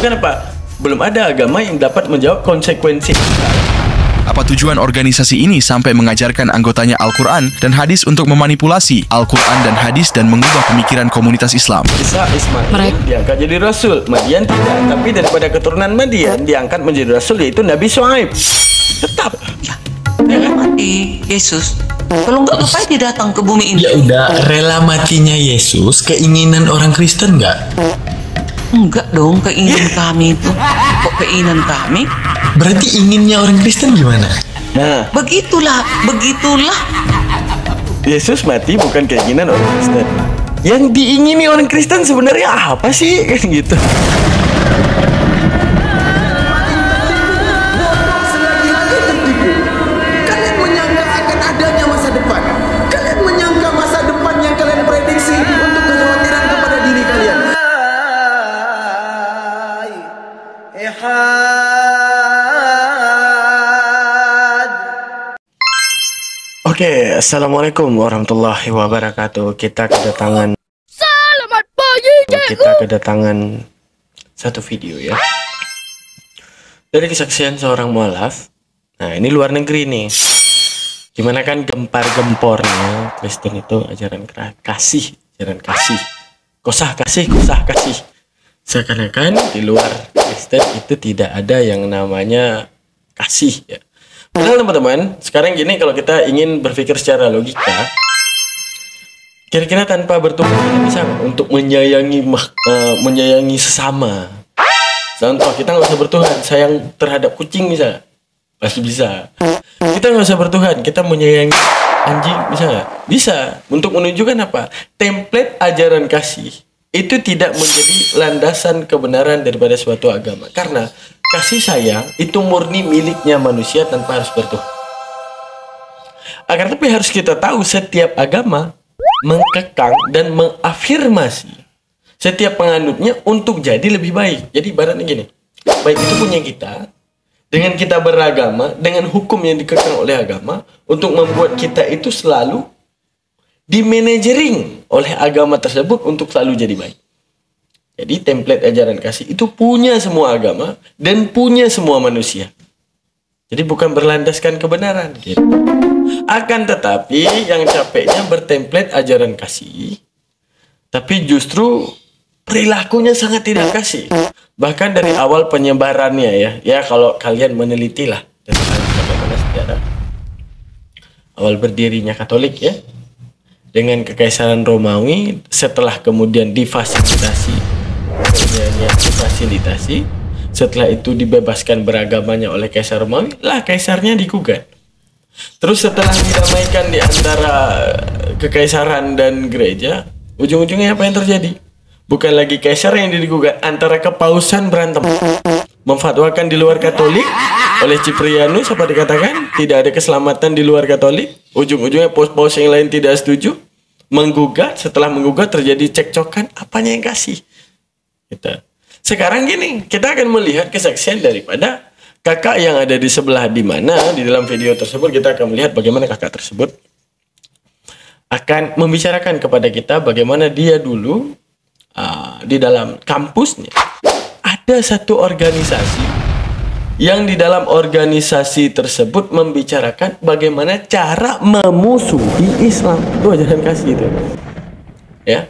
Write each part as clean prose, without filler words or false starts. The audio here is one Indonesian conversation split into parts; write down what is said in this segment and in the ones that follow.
menunjukkan apa? Belum ada agama yang dapat menjawab konsekuensi. Apa tujuan organisasi ini sampai mengajarkan anggotanya Al-Quran dan hadis untuk memanipulasi Al-Quran dan hadis dan mengubah pemikiran komunitas Islam? Isa Ismail diangkat jadi Rasul, Madian tidak. Tapi daripada keturunan Madian diangkat menjadi Rasul, yaitu Nabi Shu'aib. Tetap. Rela mati Yesus. Kalau nggak ngapain dia datang ke bumi ini? Ya udah, rela matinya Yesus keinginan orang Kristen nggak? Enggak dong, keinginan kami itu. Kok keinginan kami? Berarti inginnya orang Kristen gimana? Nah, Begitulah. Yesus mati bukan keinginan orang Kristen. Yang diingini orang Kristen sebenarnya apa sih? Kan gitu. Kalian menyangka akan adanya masa depan. Kalian menyangka masa depan yang kalian prediksi untuk kekhawatiran kepada diri kalian. Oke, assalamualaikum warahmatullahi wabarakatuh. Kita kedatangan satu video ya dari kesaksian seorang mualaf. Nah, ini luar negeri nih. Gimana kan gempar-gempornya Kristen itu ajaran kasih, kosah kasih. Seakan-akan di luar Kristen itu tidak ada yang namanya kasih ya. Padahal teman-teman, sekarang gini, kalau kita ingin berpikir secara logika, kira-kira tanpa bertuhan kita bisa untuk menyayangi sesama. Contoh, kita nggak usah bertuhan, sayang terhadap kucing bisa, pasti bisa. Kita nggak usah bertuhan, kita menyayangi anjing bisa nggak? Bisa. Untuk menunjukkan apa? Template ajaran kasih itu tidak menjadi landasan kebenaran daripada suatu agama, karena kasih sayang itu murni miliknya manusia tanpa harus bertuhan. Akan tapi harus kita tahu, setiap agama mengekang dan mengafirmasi setiap penganutnya untuk jadi lebih baik. Jadi ibaratnya gini, baik itu punya kita, dengan kita beragama, dengan hukum yang dikekang oleh agama, untuk membuat kita itu selalu dimanajering oleh agama tersebut untuk selalu jadi baik. Jadi template ajaran kasih itu punya semua agama dan punya semua manusia. Jadi bukan berlandaskan kebenaran gitu. Akan tetapi yang capeknya bertemplate ajaran kasih, tapi justru perilakunya sangat tidak kasih. Bahkan dari awal penyebarannya ya kalau kalian meneliti lah tentang bagaimana sejarah awal berdirinya Katolik ya, dengan Kekaisaran Romawi, setelah kemudian difasilitasi, setelah itu dibebaskan beragamanya oleh Kaisar Romawi, lah kaisarnya digugat. Terus setelah didamaikan di antara kekaisaran dan gereja, ujung-ujungnya apa yang terjadi? Bukan lagi kaisar yang digugat, antara kepausan berantem, memfatwakan di luar Katolik. Oleh Ciprianus apa dikatakan tidak ada keselamatan di luar Katolik. Ujung-ujungnya paus-paus yang lain tidak setuju, menggugat. Setelah menggugat terjadi cekcokan, apanya yang kasih kita. Sekarang gini, kita akan melihat kesaksian daripada kakak yang ada di sebelah, di mana di dalam video tersebut kita akan melihat bagaimana kakak tersebut akan membicarakan kepada kita bagaimana dia dulu di dalam kampusnya ada satu organisasi yang di dalam organisasi tersebut membicarakan bagaimana cara memusuhi Islam. Itu ajaran kasih itu ya.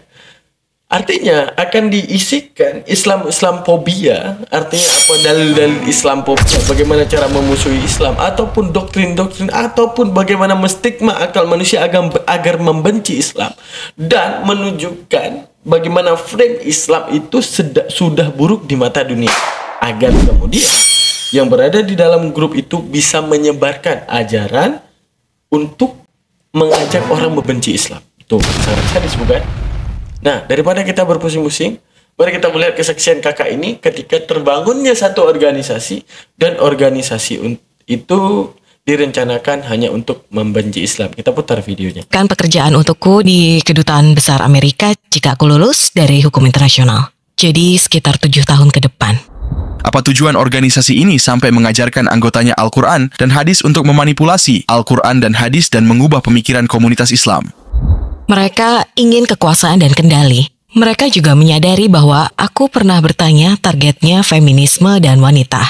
Artinya akan diisikan Islamfobia. Artinya apa? Dalil-dalil Islamfobia, bagaimana cara memusuhi Islam, ataupun doktrin-doktrin, ataupun bagaimana menstigma akal manusia agar membenci Islam, dan menunjukkan bagaimana frame Islam itu sudah buruk di mata dunia, agar kemudian yang berada di dalam grup itu bisa menyebarkan ajaran untuk mengajak orang membenci Islam. Tuh, sangat sadis bukan? Nah, daripada kita berpusing-pusing, mari kita melihat kesaksian kakak ini ketika terbangunnya satu organisasi, dan organisasi itu direncanakan hanya untuk membenci Islam. Kita putar videonya. Kan pekerjaan untukku di Kedutaan Besar Amerika jika aku lulus dari hukum internasional. Jadi sekitar 7 tahun ke depan. Apa tujuan organisasi ini sampai mengajarkan anggotanya Al-Quran dan hadis untuk memanipulasi Al-Quran dan hadis dan mengubah pemikiran komunitas Islam? Mereka ingin kekuasaan dan kendali, Mereka juga menyadari bahwa aku pernah bertanya targetnya feminisme dan wanita.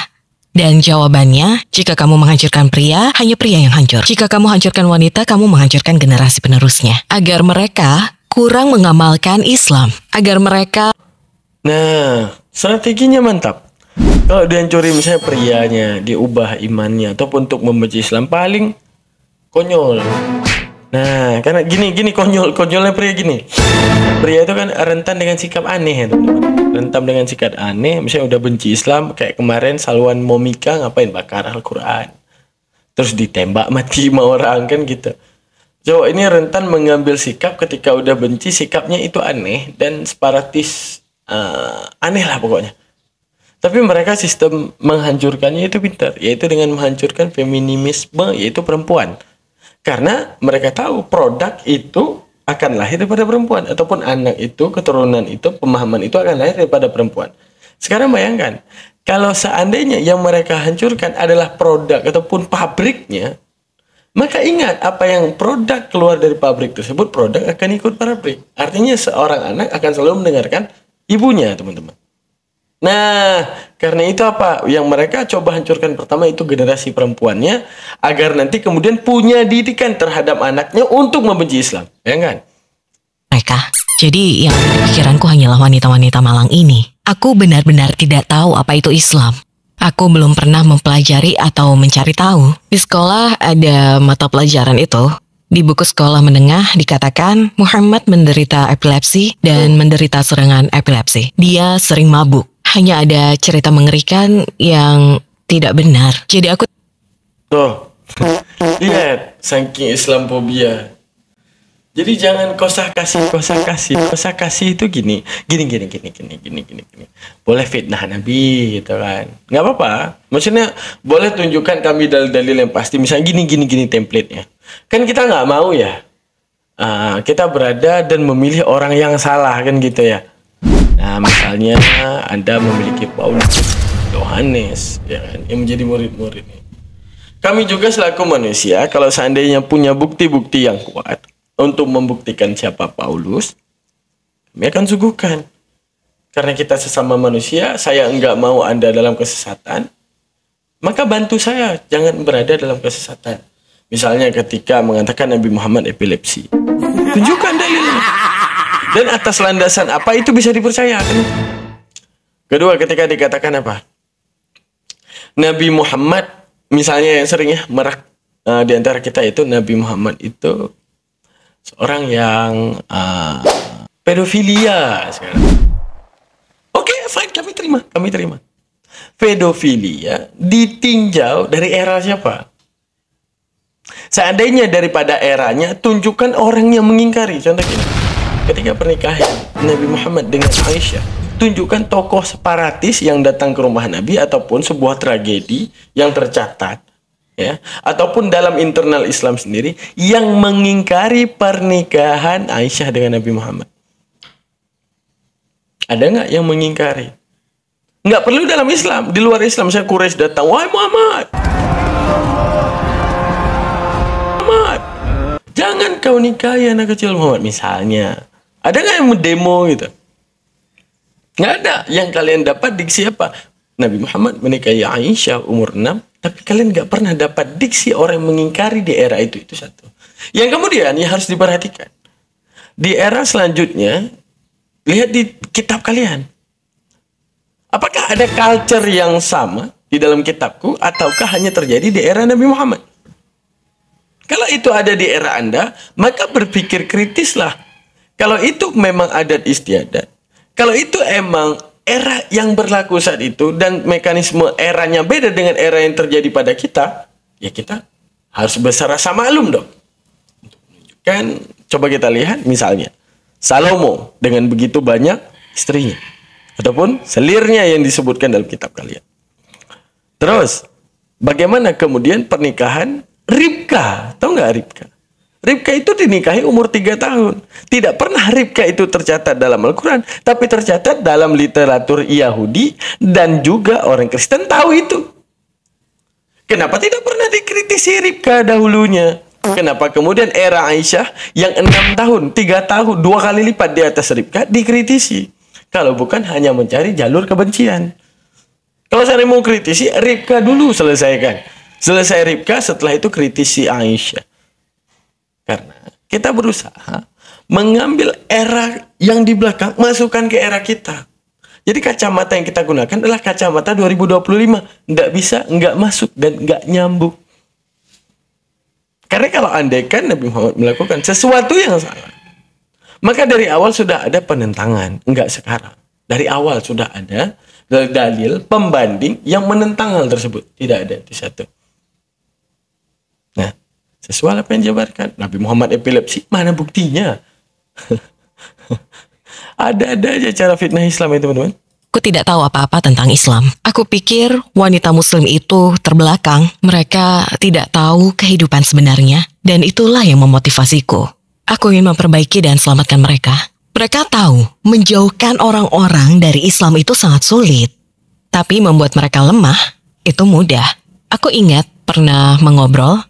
Dan jawabannya, jika kamu menghancurkan pria, hanya pria yang hancur. Jika kamu hancurkan wanita, kamu menghancurkan generasi penerusnya. Agar mereka kurang mengamalkan Islam. Agar mereka... Nah, strateginya mantap. Kalau dihancuri misalnya prianya, diubah imannya, ataupun untuk membenci Islam, paling konyol. Nah, karena gini konyolnya pria gini. Pria itu kan rentan dengan sikap aneh ya, teman-teman. Rentan dengan sikap aneh, misalnya udah benci Islam, kayak kemarin Salwan Momika ngapain bakar Al-Quran. Terus ditembak mati sama orang kan gitu. Cowok ini rentan mengambil sikap ketika udah benci, sikapnya itu aneh dan separatis, aneh lah pokoknya. Tapi mereka sistem menghancurkannya itu pintar, yaitu dengan menghancurkan feminisme, yaitu perempuan. Karena mereka tahu produk itu akan lahir daripada perempuan, ataupun anak itu, keturunan itu, pemahaman itu akan lahir daripada perempuan. Sekarang bayangkan, kalau seandainya yang mereka hancurkan adalah produk ataupun pabriknya, maka ingat apa yang produk keluar dari pabrik tersebut, produk akan ikut pabrik. Artinya seorang anak akan selalu mendengarkan ibunya, teman-teman. Nah, karena itu apa? Yang mereka coba hancurkan pertama itu generasi perempuannya, agar nanti kemudian punya didikan terhadap anaknya untuk membenci Islam. Ya kan? mereka. Jadi yang ada di pikiranku hanyalah wanita-wanita malang ini. Aku benar-benar tidak tahu apa itu Islam. Aku belum pernah mempelajari atau mencari tahu. Di sekolah ada mata pelajaran itu. Di buku sekolah menengah dikatakan Muhammad menderita epilepsi dan menderita serangan epilepsi. Dia sering mabuk. Hanya ada cerita mengerikan yang tidak benar. Jadi aku... Tuh, lihat, saking Islamophobia. Jadi jangan kosa kasih. Kosa kasih itu gini. Boleh fitnah Nabi gitu kan. Nggak apa-apa. Maksudnya boleh tunjukkan kami dalil-dalil yang pasti. Misalnya gini template-nya. Kan kita nggak mau ya. Kita berada dan memilih orang yang salah kan gitu ya. Nah misalnya Anda memiliki Paulus, Yohanes ya kan, yang menjadi murid-muridnya. Kami juga selaku manusia, kalau seandainya punya bukti-bukti yang kuat untuk membuktikan siapa Paulus, kami akan suguhkan. Karena kita sesama manusia, saya enggak mau Anda dalam kesesatan, maka bantu saya jangan berada dalam kesesatan. Misalnya ketika mengatakan Nabi Muhammad epilepsi, tunjukkan dalilnya. Dan atas landasan apa itu bisa dipercayakan. Kedua, ketika dikatakan apa? Nabi Muhammad, misalnya yang sering ya merak di antara kita itu, Nabi Muhammad itu seorang yang pedofilia sekarang. Oke, fine, kami terima. Pedofilia ditinjau dari era siapa? Seandainya daripada eranya, tunjukkan orang yang mengingkari. Contoh gini, ketika pernikahan Nabi Muhammad dengan Aisyah, tunjukkan tokoh separatis yang datang ke rumah Nabi ataupun sebuah tragedi yang tercatat, ya, ataupun dalam internal Islam sendiri yang mengingkari pernikahan Aisyah dengan Nabi Muhammad. Ada nggak yang mengingkari? Nggak perlu dalam Islam, di luar Islam. Saya Quraisy datang, wahai Muhammad, jangan kau nikahi anak kecil Muhammad misalnya. Ada nggak yang mendemo gitu? Nggak ada. Yang kalian dapat diksi apa? Nabi Muhammad menikahi Aisyah umur 6, tapi kalian nggak pernah dapat diksi orang yang mengingkari di era itu. Itu satu. Yang kemudian yang harus diperhatikan, di era selanjutnya, lihat di kitab kalian. Apakah ada culture yang sama di dalam kitabku, ataukah hanya terjadi di era Nabi Muhammad? Kalau itu ada di era Anda, maka berpikir kritislah. Kalau itu memang adat istiadat, kalau itu emang era yang berlaku saat itu dan mekanisme eranya beda dengan era yang terjadi pada kita, ya kita harus berserasa maklum dong. Untuk menunjukkan, coba kita lihat misalnya Salomo dengan begitu banyak istrinya, ataupun selirnya yang disebutkan dalam kitab kalian. Terus, bagaimana kemudian pernikahan Ribka? Tahu nggak Ribka? Ribka itu dinikahi umur 3 tahun. Tidak pernah Ribka itu tercatat dalam Al-Quran, tapi tercatat dalam literatur Yahudi dan juga orang Kristen tahu itu. Kenapa tidak pernah dikritisi Ribka dahulunya? Kenapa kemudian era Aisyah yang 6 tahun, 3 tahun, 2 kali lipat di atas Ribkah dikritisi? Kalau bukan hanya mencari jalur kebencian. Kalau saya mau kritisi, Ribkah dulu selesaikan. Selesai Ribkah, setelah itu kritisi Aisyah. Karena kita berusaha mengambil era yang di belakang, masukkan ke era kita. Jadi kacamata yang kita gunakan adalah kacamata 2025. Nggak bisa, nggak masuk, dan nggak nyambung. Karena kalau andaikan Nabi Muhammad melakukan sesuatu yang salah, maka dari awal sudah ada penentangan. Enggak sekarang. Dari awal sudah ada dalil pembanding yang menentang hal tersebut. Tidak ada di satu. Nah, sesuai apa yang dijabarkan. Nabi Muhammad epilepsi, mana buktinya? Ada-ada aja cara fitnah Islam ya teman-teman. Aku tidak tahu apa-apa tentang Islam. Aku pikir wanita muslim itu terbelakang. Mereka tidak tahu kehidupan sebenarnya. Dan itulah yang memotivasiku. Aku ingin memperbaiki dan selamatkan mereka. Mereka tahu menjauhkan orang-orang dari Islam itu sangat sulit. Tapi membuat mereka lemah, itu mudah. Aku ingat pernah mengobrol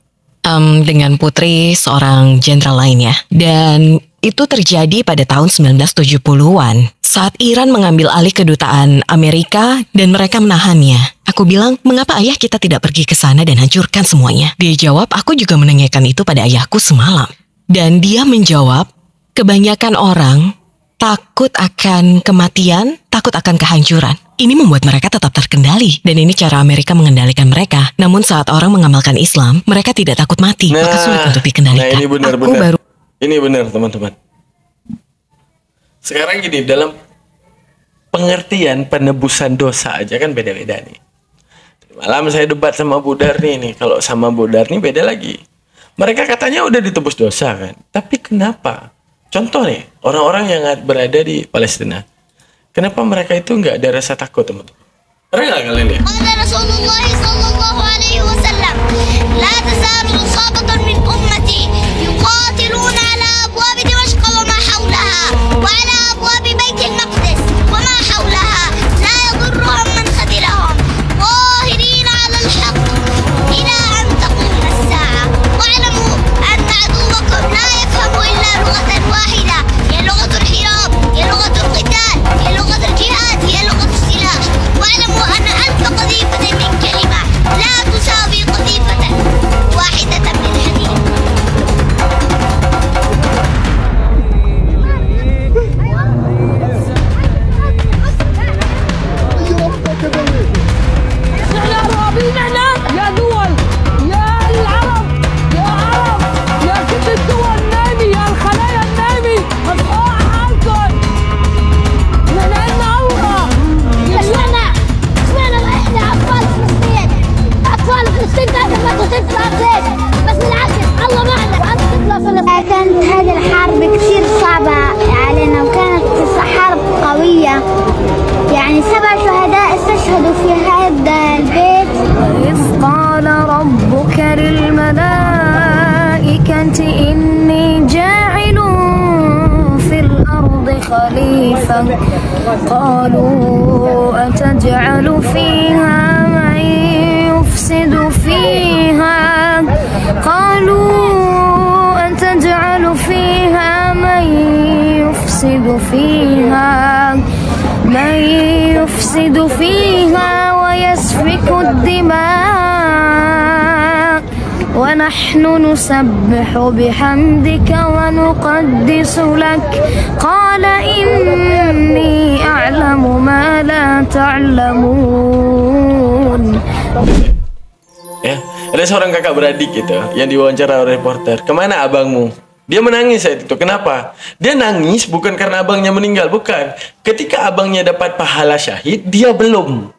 dengan putri seorang jenderal lainnya. Dan itu terjadi pada tahun 1970-an saat Iran mengambil alih kedutaan Amerika dan mereka menahannya. Aku bilang, mengapa ayah kita tidak pergi ke sana dan hancurkan semuanya? Dia jawab, aku juga menanyakan itu pada ayahku semalam. Dan dia menjawab, kebanyakan orang takut akan kematian, takut akan kehancuran. Ini membuat mereka tetap terkendali. Dan ini cara Amerika mengendalikan mereka. Namun saat orang mengamalkan Islam, mereka tidak takut mati. Maka sulit untuk dikendalikan. Nah ini benar-benar. Ini benar teman-teman. Sekarang gini, dalam pengertian penebusan dosa aja kan beda-beda nih. Malam saya debat sama Budar nih. Kalau sama Budar nih beda lagi. Mereka katanya udah ditebus dosa kan. Tapi kenapa? Contoh nih, orang-orang yang berada di Palestina. Kenapa mereka itu nggak ada rasa takut teman-teman? Pernah nggak kalian lihat? Rasulullah sallallahu alaihi wasallam, la tazalu isabatun min ummati yuqatiluna ala abwab Dimashq wa ma hawlaha wa ala abwab Bait al-Maqdis wa ma hawlaha la yadurruhum man khadilahum ظاهرين على الحق إلى أن تقوم الساعة واعلموا أن عدوكم لا يفهم إلا لغة واحدة هي لغة الحراب هي لغة القتال هي لغة الجهاد هي لغة السلاح واعلموا أن ألف قذيفة من كلمة لا تساوي قذيفة واحدة من حديد. يا دول يا العرب يا عرب يا كل الدول نامي يا الخلايا النامي اصحوا حالكم من النورة اشمعنى احنا اطفال فلسطين تعرف ما تطفى ليش بس بالعكس الله معنا انت تطلع فلسطين. كانت هذه الحرب كثير صعبة علينا وكانت حرب قوية يعني 7 شهداء استشهدوا في هذا البيت. إذ قال ربك للملائكة إني جاعل في الأرض خليفة قالوا أتجعل فيها من يفسد فيها ويسفك الدماء ونحن نسبح بحمدك ونقدس لك قال إني أعلم ما لا تعلمون. Ya, ada seorang kakak beradik gitu yang diwawancara oleh reporter. Kemana abangmu? Dia menangis saat itu. Kenapa? Dia nangis bukan karena abangnya meninggal, bukan. Ketika abangnya dapat pahala syahid, dia belum.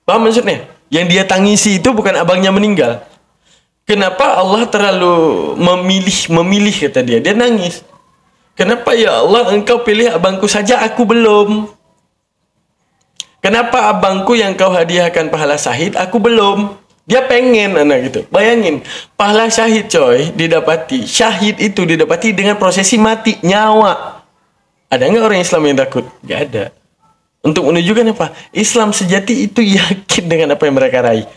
Paham maksudnya? Yang dia tangisi itu bukan abangnya meninggal. Kenapa Allah terlalu memilih kata dia. Dia nangis. Kenapa ya Allah engkau pilih abangku saja, aku belum? Kenapa abangku yang kau hadiahkan pahala syahid, aku belum? Dia pengen anak gitu. Bayangin, pahala syahid coy didapati. Syahid itu didapati dengan prosesi mati, nyawa. Ada nggak orang Islam yang takut? Nggak ada. Untuk menunjukkan apa? Islam sejati itu yakin dengan apa yang mereka raih.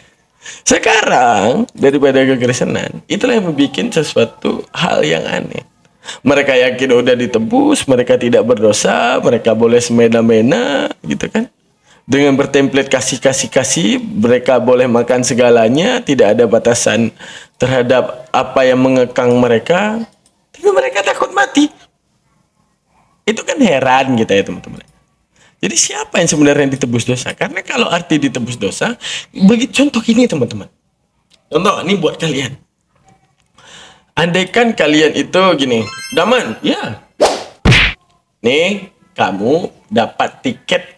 Sekarang daripada kekristenan, itulah yang membuat sesuatu hal yang aneh. Mereka yakin udah ditebus, mereka tidak berdosa, mereka boleh semena-mena, gitu kan? Dengan bertemplate kasih, mereka boleh makan segalanya, tidak ada batasan terhadap apa yang mengekang mereka. Tapi mereka takut mati. Itu kan heran kita ya teman-teman. Jadi siapa yang sebenarnya ditebus dosa? Karena kalau arti ditebus dosa, bagi contoh ini teman-teman. Contoh ini buat kalian. Andaikan kalian itu gini, Daman, ya. Nih, kamu dapat tiket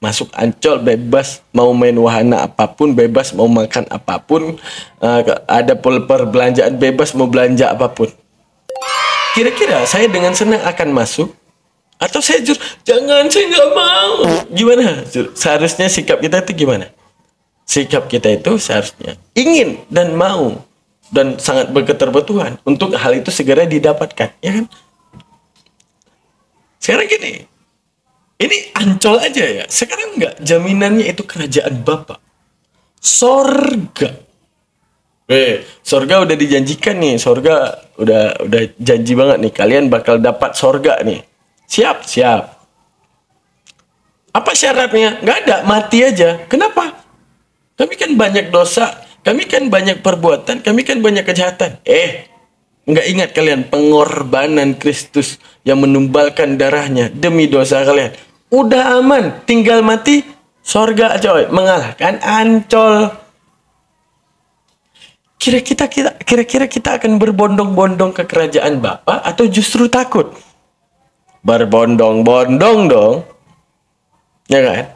masuk Ancol bebas, mau main wahana apapun bebas, mau makan apapun, ada perbelanjaan bebas, mau belanja apapun. Kira-kira saya dengan senang akan masuk, atau saya jangan, saya nggak mau. Gimana? Seharusnya sikap kita itu gimana? Sikap kita itu seharusnya ingin dan mau dan sangat berketerbutuhan untuk hal itu segera didapatkan, ya kan? Sekarang gini. Ini Ancol aja ya. Sekarang enggak, jaminannya itu kerajaan Bapa. Sorga. Sorga udah dijanjikan nih. Sorga udah janji banget nih. Kalian bakal dapat sorga nih. Siap. Apa syaratnya? Enggak ada, mati aja. Kenapa? Kami kan banyak dosa. Kami kan banyak perbuatan. Kami kan banyak kejahatan. Enggak ingat kalian pengorbanan Kristus yang menumbalkan darahnya demi dosa kalian. Udah aman, tinggal mati, sorga coy, mengalahkan Ancol. Kira-kira kita akan berbondong-bondong ke kerajaan Bapa atau justru takut? Berbondong-bondong dong. Ya kan?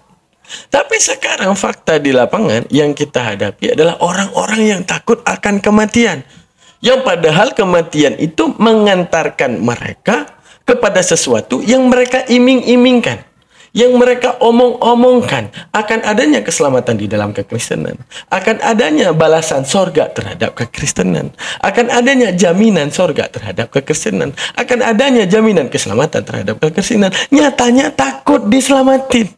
Tapi sekarang fakta di lapangan yang kita hadapi adalah orang-orang yang takut akan kematian. Yang padahal kematian itu mengantarkan mereka kepada sesuatu yang mereka iming-imingkan. Yang mereka omong-omongkan. Akan adanya keselamatan di dalam kekristenan. Akan adanya balasan sorga terhadap kekristenan. Akan adanya jaminan sorga terhadap kekristenan. Akan adanya jaminan keselamatan terhadap kekristenan. Nyatanya takut diselamatin.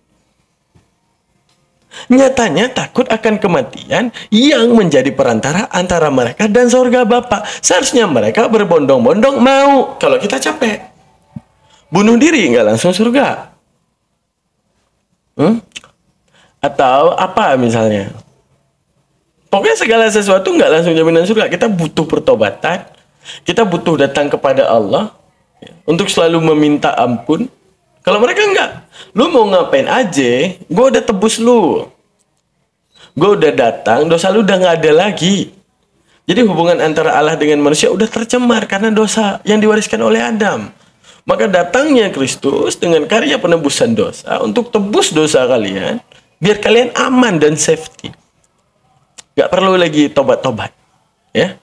Nyatanya takut akan kematian yang menjadi perantara antara mereka dan sorga Bapa. Seharusnya mereka berbondong-bondong mau. Kalau kita capek, bunuh diri nggak langsung surga. Atau apa misalnya? Pokoknya segala sesuatu nggak langsung jaminan surga. Kita butuh pertobatan. Kita butuh datang kepada Allah untuk selalu meminta ampun. Kalau mereka enggak, lu mau ngapain aja, gue udah tebus lu. Gue udah datang, dosa lu udah nggak ada lagi. Jadi hubungan antara Allah dengan manusia udah tercemar karena dosa yang diwariskan oleh Adam. Maka datangnya Kristus dengan karya penebusan dosa untuk tebus dosa kalian, biar kalian aman dan safety. Gak perlu lagi tobat-tobat. Ya.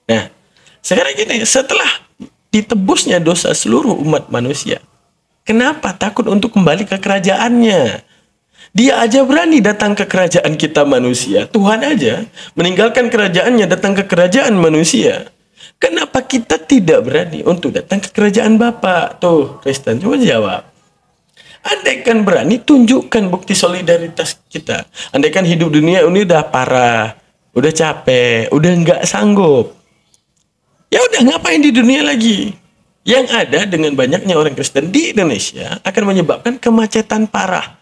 Nah, sekarang gini, setelah ditebusnya dosa seluruh umat manusia, kenapa takut untuk kembali ke kerajaannya? Dia aja berani datang ke kerajaan kita manusia. Tuhan aja meninggalkan kerajaannya datang ke kerajaan manusia. Kenapa kita tidak berani untuk datang ke kerajaan Bapa? Tuh, Kristen, coba jawab. Andaikan berani, tunjukkan bukti solidaritas kita. Andaikan hidup dunia ini udah parah, udah capek, udah nggak sanggup. Ya udah, ngapain di dunia lagi? Yang ada dengan banyaknya orang Kristen di Indonesia akan menyebabkan kemacetan parah.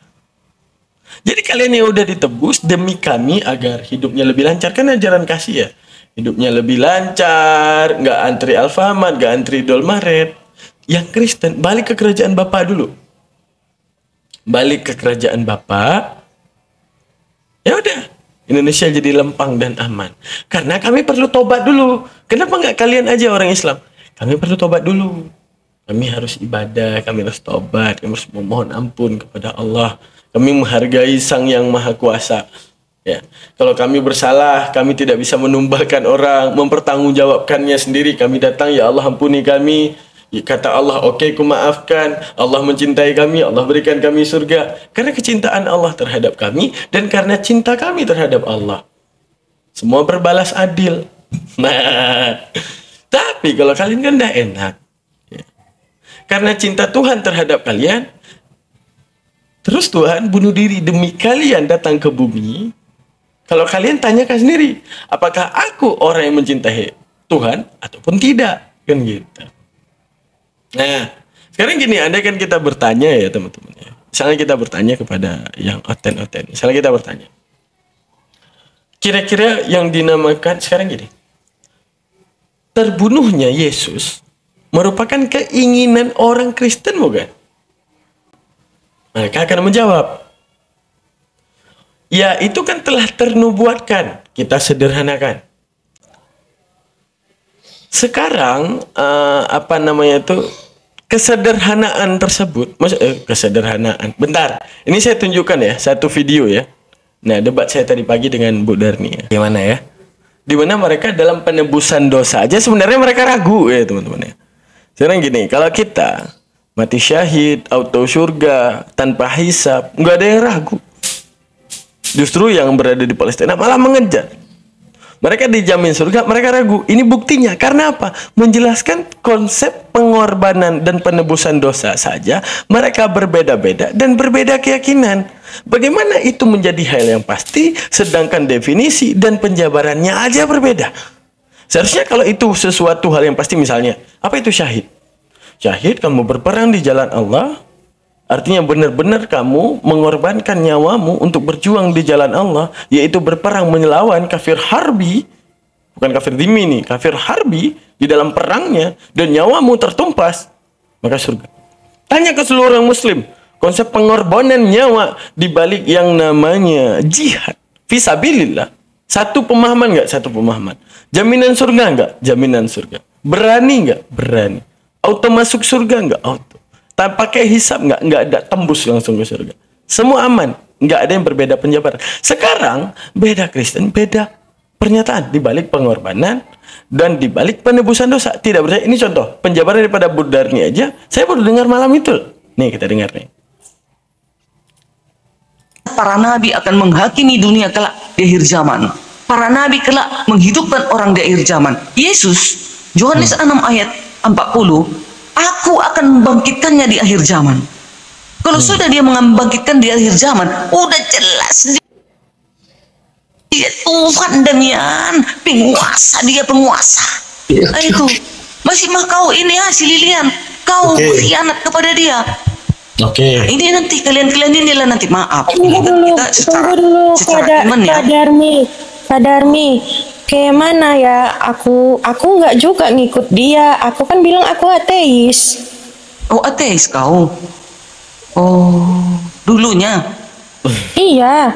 Jadi kalian yang udah ditebus demi kami agar hidupnya lebih lancar, kan ajaran kasih ya. Hidupnya lebih lancar, nggak antri Alfamart, nggak antri Dolmaret. Yang Kristen, balik ke kerajaan Bapa dulu. Balik ke kerajaan Bapa. Ya udah, Indonesia jadi lempang dan aman. Karena kami perlu tobat dulu. Kenapa nggak kalian aja orang Islam? Kami perlu tobat dulu. Kami harus ibadah, kami harus tobat, kami harus memohon ampun kepada Allah. Kami menghargai Sang Yang Maha Kuasa. Ya, kalau kami bersalah, kami tidak bisa menumbalkan orang, mempertanggungjawabkannya sendiri. Kami datang, ya Allah ampuni kami. Kata Allah, oke, ku maafkan. Allah mencintai kami, Allah berikan kami surga. Karena kecintaan Allah terhadap kami dan karena cinta kami terhadap Allah. Semua berbalas adil. Nah, tapi kalau kalian kan tidak enak. Ya. Karena cinta Tuhan terhadap kalian, terus Tuhan bunuh diri demi kalian datang ke bumi. Kalau kalian tanyakan sendiri, apakah aku orang yang mencintai Tuhan ataupun tidak, kan gitu. Nah, sekarang gini, andai kan kita bertanya ya teman-teman ya. Misalnya kita bertanya kepada yang oten-oten. Misalnya kita bertanya, kira-kira yang dinamakan sekarang gini, terbunuhnya Yesus merupakan keinginan orang Kristen bukan? Mereka akan menjawab, ya itu kan telah ternubuatkan. Kita sederhanakan. Sekarang apa namanya itu, kesederhanaan tersebut, kesederhanaan. Bentar, ini saya tunjukkan ya satu video ya. Nah, debat saya tadi pagi dengan Bu Darni ya. Gimana ya? Dimana mereka dalam penebusan dosa aja sebenarnya mereka ragu ya teman-teman ya. Sekarang gini, kalau kita mati syahid, auto surga, tanpa hisab, nggak ada yang ragu. Justru yang berada di Palestina malah mengejar. Mereka dijamin surga, mereka ragu. Ini buktinya. Karena apa? Menjelaskan konsep pengorbanan dan penebusan dosa saja, mereka berbeda-beda dan berbeda keyakinan. Bagaimana itu menjadi hal yang pasti, sedangkan definisi dan penjabarannya aja berbeda. Seharusnya kalau itu sesuatu hal yang pasti, misalnya, apa itu syahid? Syahid, kamu berperang di jalan Allah, artinya benar-benar kamu mengorbankan nyawamu untuk berjuang di jalan Allah, yaitu berperang melawan kafir harbi, bukan kafir dhimmi nih, kafir harbi di dalam perangnya, dan nyawamu tertumpas, maka surga. Tanya ke seluruh orang muslim, konsep pengorbanan nyawa di balik yang namanya jihad fisabilillah. Satu pemahaman nggak? Satu pemahaman. Jaminan surga nggak? Jaminan surga. Berani nggak? Berani. Auto masuk surga nggak? Auto. Tak pakai hisab nggak ada, tembus langsung ke surga. Semua aman, nggak ada yang berbeda penjabaran. Sekarang beda Kristen, beda pernyataan di balik pengorbanan dan di balik penebusan dosa. Tidak percaya. Ini contoh penjabaran daripada Bu Darni aja. Saya baru dengar malam itu. Nih kita dengar nih. Para nabi akan menghakimi dunia kelak di akhir zaman. Para nabi kelak menghidupkan orang di akhir zaman. Yesus, Yohanes 6 ayat 40, aku akan membangkitkannya di akhir zaman. Kalau sudah dia membangkitkan di akhir zaman, udah jelas dia Tuhan Damian, penguasa, dia penguasa. Nah, itu masih mah kau ini hasil lilian, kau khianat kepada dia. Nah, ini nanti kalian inilah nanti maaf. Kita secara iman ya. Kak Darmi, kayak mana ya? Aku nggak juga ngikut dia. Aku kan bilang aku ateis. Oh, ateis kau? Oh, dulunya? Iya.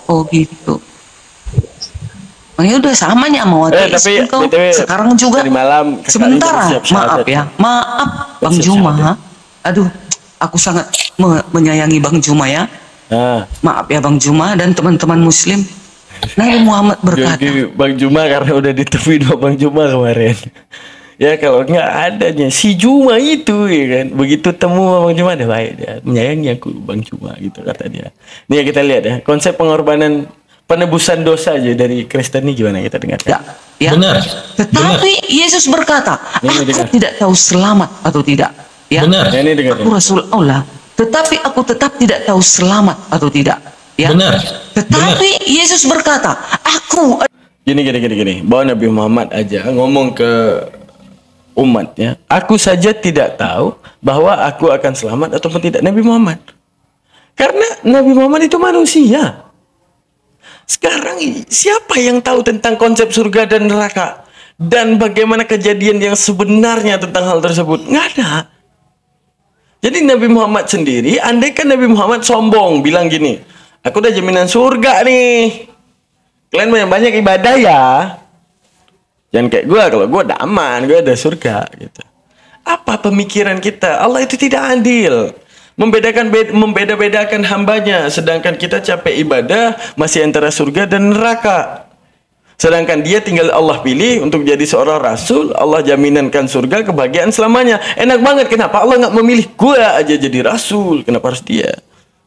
Oh gitu. Oh, ya udah samanya mau ateis tapi kau. Sekarang juga. Malam, sebentar, maaf ya. Maaf, Bang Juma. Aduh, aku sangat menyayangi Bang Juma ya. Maaf ya Bang Juma dan teman-teman Muslim. Nabi Muhammad berkata, Bang Juma karena udah ditemuin Bang Juma kemarin. Ya kalau nggak adanya si Juma itu ya kan, begitu temu Bang Juma ada baik dia, menyayangi aku Bang Juma gitu kata dia. Nih kita lihat ya konsep pengorbanan penebusan dosa aja dari Kristen ini gimana kita dengar. Ya. Benar. Tetapi Yesus berkata, aku tidak tahu selamat atau tidak. Ya. Benar. Aku Rasul Allah, tetapi aku tetap tidak tahu selamat atau tidak. Ya. Benar. Tetapi Yesus berkata, aku gini. Bahwa Nabi Muhammad aja ngomong ke umatnya, aku saja tidak tahu bahwa aku akan selamat ataupun tidak. Nabi Muhammad. Karena Nabi Muhammad itu manusia. Sekarang siapa yang tahu tentang konsep surga dan neraka? Dan bagaimana kejadian yang sebenarnya tentang hal tersebut? Nggak ada. Jadi Nabi Muhammad sendiri, andai kan Nabi Muhammad sombong, bilang gini, aku udah jaminan surga nih. Kalian banyak-banyak ibadah ya. Jangan kayak gue, kalau gue udah aman, gue ada surga gitu. Apa pemikiran kita? Allah itu tidak adil. Membeda-bedakan hambanya, sedangkan kita capek ibadah masih antara surga dan neraka. Sedangkan dia tinggal Allah pilih untuk jadi seorang rasul, Allah jaminankan surga kebahagiaan selamanya. Enak banget, kenapa Allah nggak memilih gua aja jadi rasul? Kenapa harus dia?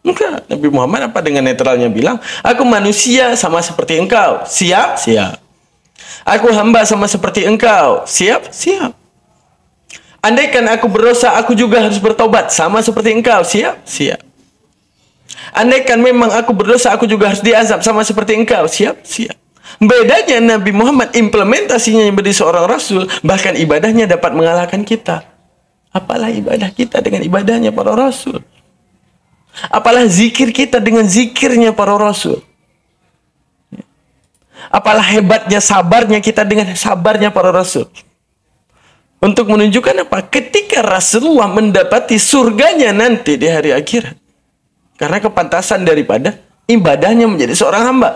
Enggak, Nabi Muhammad apa dengan netralnya bilang, aku manusia sama seperti engkau. Siap? Siap. Aku hamba sama seperti engkau. Siap? Siap. Andaikan aku berdosa, aku juga harus bertobat sama seperti engkau. Siap? Siap. Andaikan memang aku berdosa, aku juga harus diazab sama seperti engkau. Siap, siap. Bedanya Nabi Muhammad implementasinya menjadi seorang rasul, bahkan ibadahnya dapat mengalahkan kita. Apalah ibadah kita dengan ibadahnya para rasul. Apalah zikir kita dengan zikirnya para rasul. Apalah hebatnya sabarnya kita dengan sabarnya para rasul. Untuk menunjukkan apa? Ketika Rasulullah mendapati surganya nanti di hari akhirat. Karena kepantasan daripada ibadahnya menjadi seorang hamba.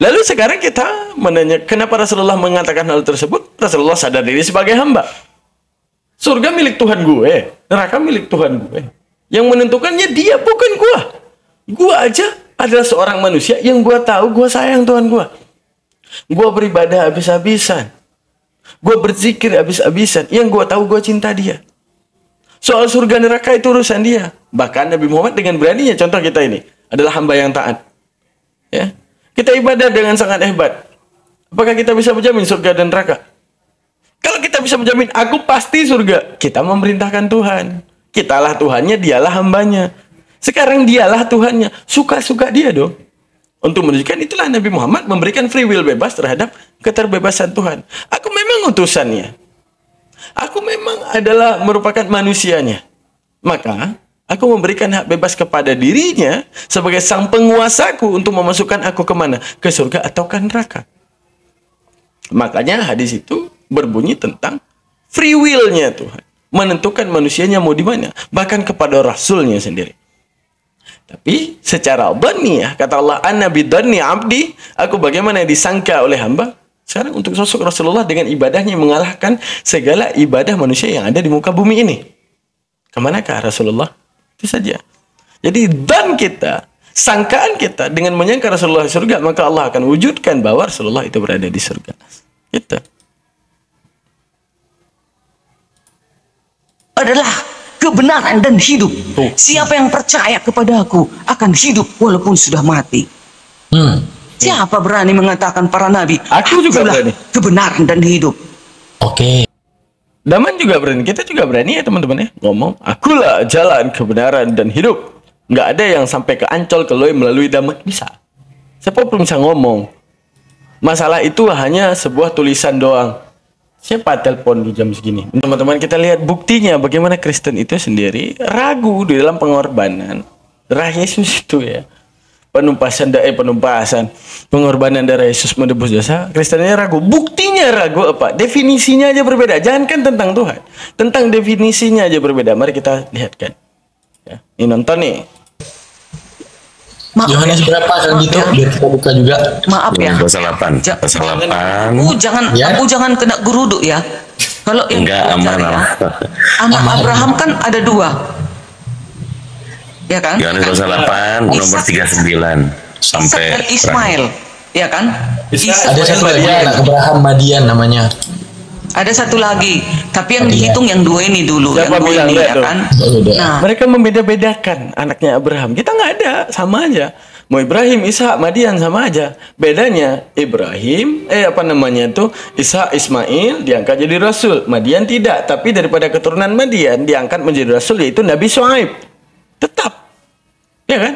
Lalu sekarang kita menanya, kenapa Rasulullah mengatakan hal tersebut? Rasulullah sadar diri sebagai hamba. Surga milik Tuhan gue, neraka milik Tuhan gue. Yang menentukannya dia, bukan gue. Gue aja adalah seorang manusia yang gue tahu gue sayang Tuhan gue. Gue beribadah habis-habisan. Gue berzikir habis-habisan. Yang gue tahu gue cinta dia. Soal surga neraka itu urusan dia. Bahkan Nabi Muhammad dengan beraninya, contoh kita ini adalah hamba yang taat. Ya, kita ibadah dengan sangat hebat. Apakah kita bisa menjamin surga dan neraka? Kalau kita bisa menjamin, aku pasti surga. Kita memerintahkan Tuhan. Kitalah Tuhannya, dialah hambanya. Sekarang dialah Tuhannya. Suka-suka dia dong. Untuk menunjukkan itulah Nabi Muhammad memberikan free will bebas terhadap keterbebasan Tuhan. Aku memang utusannya. Aku memang adalah merupakan manusianya. Maka aku memberikan hak bebas kepada dirinya sebagai sang penguasaku untuk memasukkan aku kemana? Ke surga atau ke neraka. Makanya hadis itu berbunyi tentang free will-nya Tuhan. Menentukan manusianya mau di mana. Bahkan kepada Rasulnya sendiri. Tapi secara dhaniyah, kata Allah, Ana bidhanni abdi, aku bagaimana disangka oleh hamba. Sekarang untuk sosok Rasulullah dengan ibadahnya mengalahkan segala ibadah manusia yang ada di muka bumi ini. Kemanakah Rasulullah? Itu saja. Jadi dan kita, sangkaan kita dengan menyangka Rasulullah di surga, maka Allah akan wujudkan bahwa Rasulullah itu berada di surga. Itu adalah kebenaran dan hidup. Siapa yang percaya kepada aku akan hidup walaupun sudah mati. Siapa berani mengatakan para nabi? Aku juga berani. Kebenaran dan hidup. Oke. Daman juga berani. Kita juga berani ya teman-teman ya. Ngomong, akulah jalan kebenaran dan hidup. Nggak ada yang sampai ke Ancol, ke Loi melalui Daman. Bisa. Siapa pun bisa ngomong. Masalah itu hanya sebuah tulisan doang. Siapa telepon di jam segini? Teman-teman, kita lihat buktinya bagaimana Kristen itu sendiri ragu di dalam pengorbanan darah Yesus itu ya. Pengorbanan darah Yesus menebus dosa. Kristennya ragu. Buktinya ragu apa? Definisinya aja berbeda. Jangankan tentang Tuhan, tentang definisinya aja berbeda. Mari kita lihatkan. Ya, ini nonton nih. Maaf Yohanes ya. berapa kan gitu? Biar kita buka juga. Maaf ya. Pasal 8. Pasal 8. Aku jangan kena geruduk ya. Kalau yang Enggak, aman. anak Abraham kan ada dua. Ya kan? Yohanes pasal 8 nomor 39 sampai Ishak dan Ismail. Ya kan? Ada satu lagi anak Abraham, Madian namanya. Ada satu lagi, tapi yang dihitung yang dua ini dulu, Siapa yang dua bilang ini dia ya tuh? kan. Nah, Mereka membeda-bedakan anaknya Abraham. Kita nggak ada, sama aja. Mau Ibrahim, Ishak, Madian sama aja. Bedanya Ibrahim, Ishak, Ismail diangkat jadi rasul. Madian tidak, tapi daripada keturunan Madian diangkat menjadi rasul yaitu Nabi Shu'aib. Tetap, ya kan?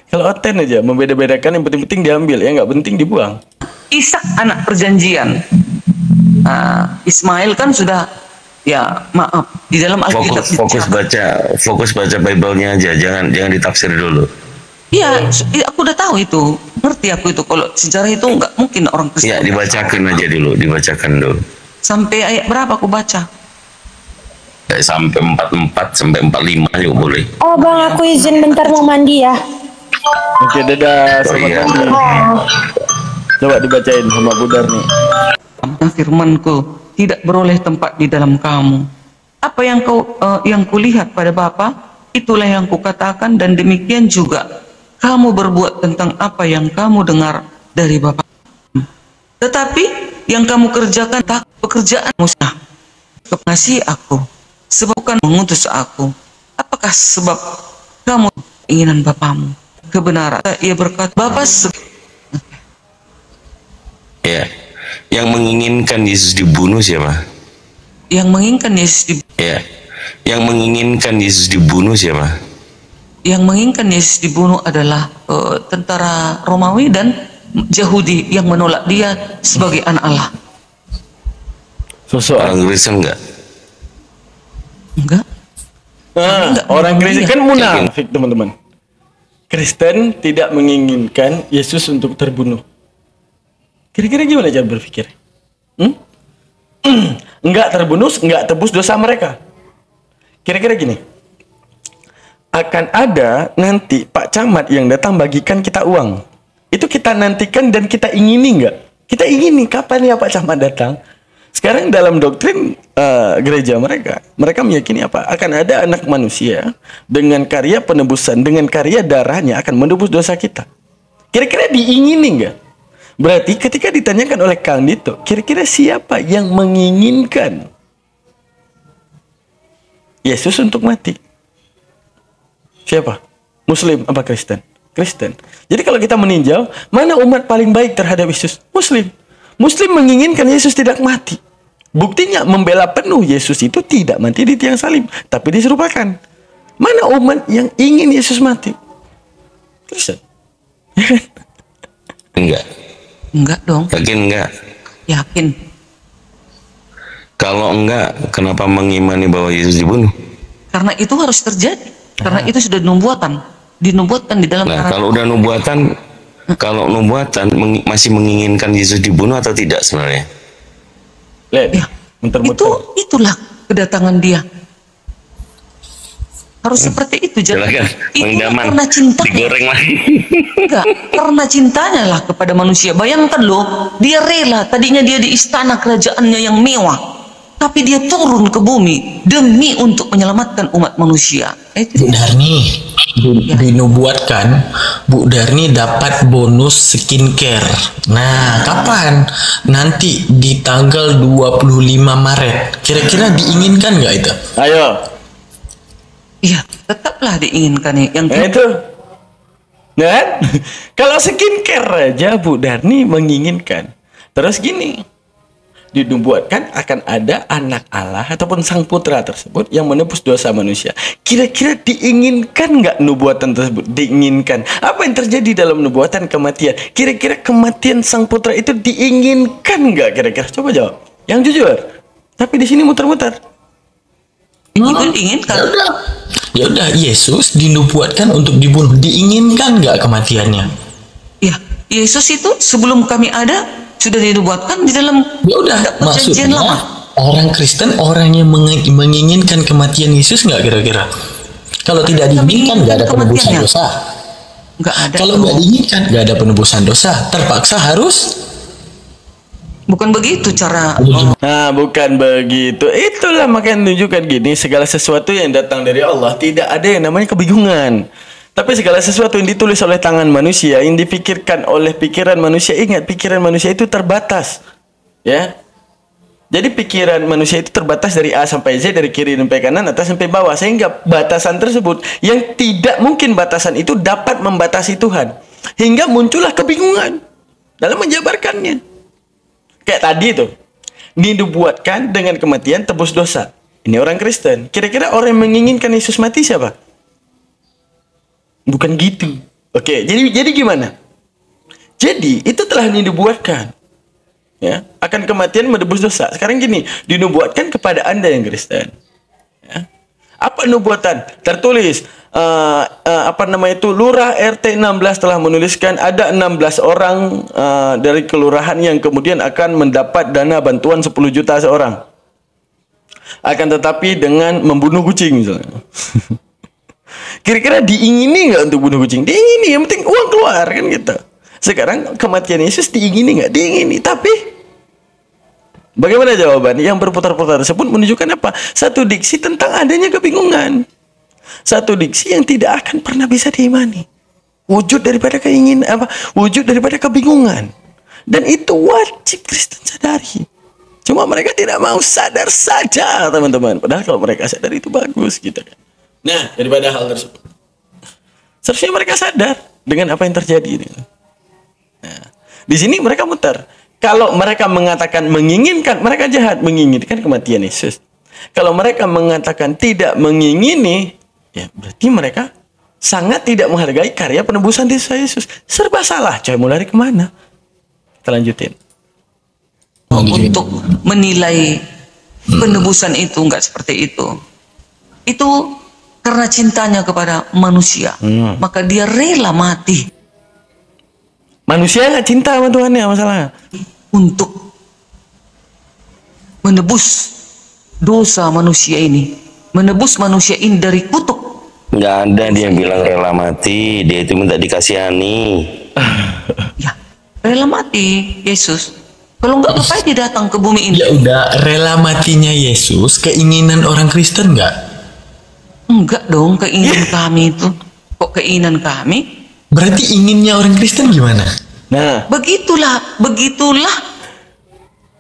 Kalau oten aja membeda-bedakan, yang penting-penting diambil, yang nggak penting dibuang. Ishak anak perjanjian. Ismail kan sudah, ya maaf, di dalam Alkitab fokus baca Bible-nya aja, jangan ditafsir dulu. Iya, aku udah tahu itu, ngerti aku itu. Kalau sejarah itu nggak mungkin orang Kristen. Ya, dibacakan aja dulu, Sampai ayat berapa aku baca? Sampai 44 sampai 45 juga boleh. Oh bang, aku izin bentar mau mandi ya. Oke, dadah, Oh, selamat iya. mandi. Coba dibacain sama Budar nih. Firmanku tidak beroleh tempat di dalam kamu. Apa yang kulihat pada Bapa, itulah yang kukatakan, dan demikian juga kamu berbuat tentang apa yang kamu dengar dari Bapa. Tetapi yang kamu kerjakan tak pekerjaan musnah. Kekasih aku, sebab bukan mengutus aku. Apakah sebab kamu keinginan Bapamu? Kebenaran. Ia berkata, Bapa Ya. Yang menginginkan Yesus dibunuh siapa? yang menginginkan Yesus Ya. Yang menginginkan Yesus dibunuh siapa? Yang menginginkan Yesus dibunuh adalah tentara Romawi dan Yahudi yang menolak dia sebagai anak Allah. Orang Kristen enggak? Enggak. Orang Kristen kan munafik, teman-teman. Kristen tidak menginginkan Yesus untuk terbunuh. Kira-kira gimana cara berpikir? Enggak terbunuh, enggak tebus dosa mereka. Kira-kira gini. Akan ada nanti Pak Camat yang datang bagikan kita uang. Itu kita nantikan dan kita ingini enggak? Kita ingini kapan ya Pak Camat datang? Sekarang dalam doktrin gereja mereka meyakini apa? Akan ada anak manusia dengan karya penebusan, dengan karya darahnya akan menebus dosa kita. Kira-kira diingini enggak? Berarti ketika ditanyakan oleh Kang Dito, kira-kira siapa yang menginginkan Yesus untuk mati? Siapa? Muslim apa Kristen? Kristen. Jadi kalau kita meninjau, mana umat paling baik terhadap Yesus? Muslim. Muslim menginginkan Yesus tidak mati. Buktinya membela penuh Yesus itu tidak mati di tiang salib, tapi diserupakan. Mana umat yang ingin Yesus mati? Kristen. Enggak. Enggak dong. Yakin enggak? Yakin. Kalau enggak, kenapa mengimani bahwa Yesus dibunuh? Karena itu harus terjadi. Karena itu sudah dinubuatkan di dalam. Nah, kalau udah nubuatan, masih menginginkan Yesus dibunuh atau tidak sebenarnya? Ya, itulah kedatangan dia. Harus seperti itu. Jadi itu karena cinta. Digoreng lagi. Enggak, karena cintanya lah kepada manusia. Bayangkan loh, dia rela. Tadinya dia di istana kerajaannya yang mewah, tapi dia turun ke bumi demi untuk menyelamatkan umat manusia. Bu Darni dinubuatkan Bu Darni dapat bonus skincare. Nah, kapan? Nanti di tanggal 25 Maret. Kira-kira diinginkan nggak itu? Ayo. Iya, tetaplah diinginkan yang itu. Nah, kalau skincare aja Bu Darni menginginkan. Terus gini, dinubuatkan akan ada anak Allah ataupun sang putra tersebut yang menebus dosa manusia. Kira-kira diinginkan nggak nubuatan tersebut? Diinginkan. Apa yang terjadi dalam nubuatan kematian? Kira-kira kematian sang putra itu diinginkan nggak? Kira-kira coba jawab. Yang jujur. Tapi di sini muter-muter. Itu diinginkan. Ya udah, Yesus dinubuatkan untuk dibunuh. Diinginkan nggak kematiannya? Ya, Yesus itu sebelum kami ada sudah dinubuatkan di dalam. Ya udah, maksudnya orang Kristen orang yang menginginkan kematian Yesus nggak kira-kira? Kalau tidak diinginkan nggak ada penebusan dosa. Nggak ada. Kalau nggak diinginkan nggak ada penebusan dosa. Terpaksa harus. Bukan begitu cara. Nah, bukan begitu. Itulah makanya menunjukkan gini, segala sesuatu yang datang dari Allah tidak ada yang namanya kebingungan. Tapi segala sesuatu yang ditulis oleh tangan manusia, yang dipikirkan oleh pikiran manusia, ingat pikiran manusia itu terbatas. Ya. Jadi pikiran manusia itu terbatas dari A sampai Z, dari kiri sampai kanan, atas sampai bawah, sehingga batasan tersebut yang tidak mungkin batasan itu dapat membatasi Tuhan. Hingga muncullah kebingungan dalam menjabarkannya. Kayak tadi itu, dinubuatkan dengan kematian tebus dosa. Ini orang Kristen. Kira-kira orang yang menginginkan Yesus mati siapa? Bukan gitu. Oke, jadi gimana? Jadi itu telah dinubuatkan, ya, akan kematian menebus dosa. Sekarang gini, dinubuatkan kepada Anda yang Kristen. Ya. Apa nubuatan? Tertulis Lurah RT 16 telah menuliskan ada 16 orang dari kelurahan yang kemudian akan mendapat dana bantuan 10 juta seorang. Akan tetapi dengan membunuh kucing misalnya. Kira-kira diingini nggak untuk bunuh kucing? Diingini, yang penting uang keluar kan gitu. Sekarang kematian Yesus diingini nggak? Diingini, tapi bagaimana jawaban? Yang berputar-putar tersebut menunjukkan apa? Satu diksi tentang adanya kebingungan. Satu diksi yang tidak akan pernah bisa diimani. Wujud daripada wujud daripada kebingungan. Dan itu wajib Kristen sadari. Cuma mereka tidak mau sadar saja, teman-teman. Padahal kalau mereka sadar itu bagus gitu kan. Nah, daripada hal tersebut, seharusnya mereka sadar dengan apa yang terjadi. Nah, di sini mereka muter. Kalau mereka mengatakan menginginkan, mereka jahat, menginginkan kematian Yesus. Kalau mereka mengatakan tidak mengingini, ya berarti mereka sangat tidak menghargai karya penebusan Yesus. Serba salah, coy. Mau lari kemana? Kita lanjutin. Untuk menilai penebusan itu enggak seperti itu. Itu karena cintanya kepada manusia, maka dia rela mati. Manusia nggak cinta sama Tuhan ya masalahnya. Untuk menebus dosa manusia ini, menebus manusia ini dari kutuk. Nggak ada dia bilang rela mati, dia itu minta dikasihani. Ya, rela mati Yesus. Kalau nggak ngapain dia datang ke bumi ini? Ya udah, rela matinya Yesus keinginan orang Kristen nggak? Enggak dong, keinginan kami itu. Kok keinginan kami? Berarti inginnya orang Kristen gimana? Nah, begitulah.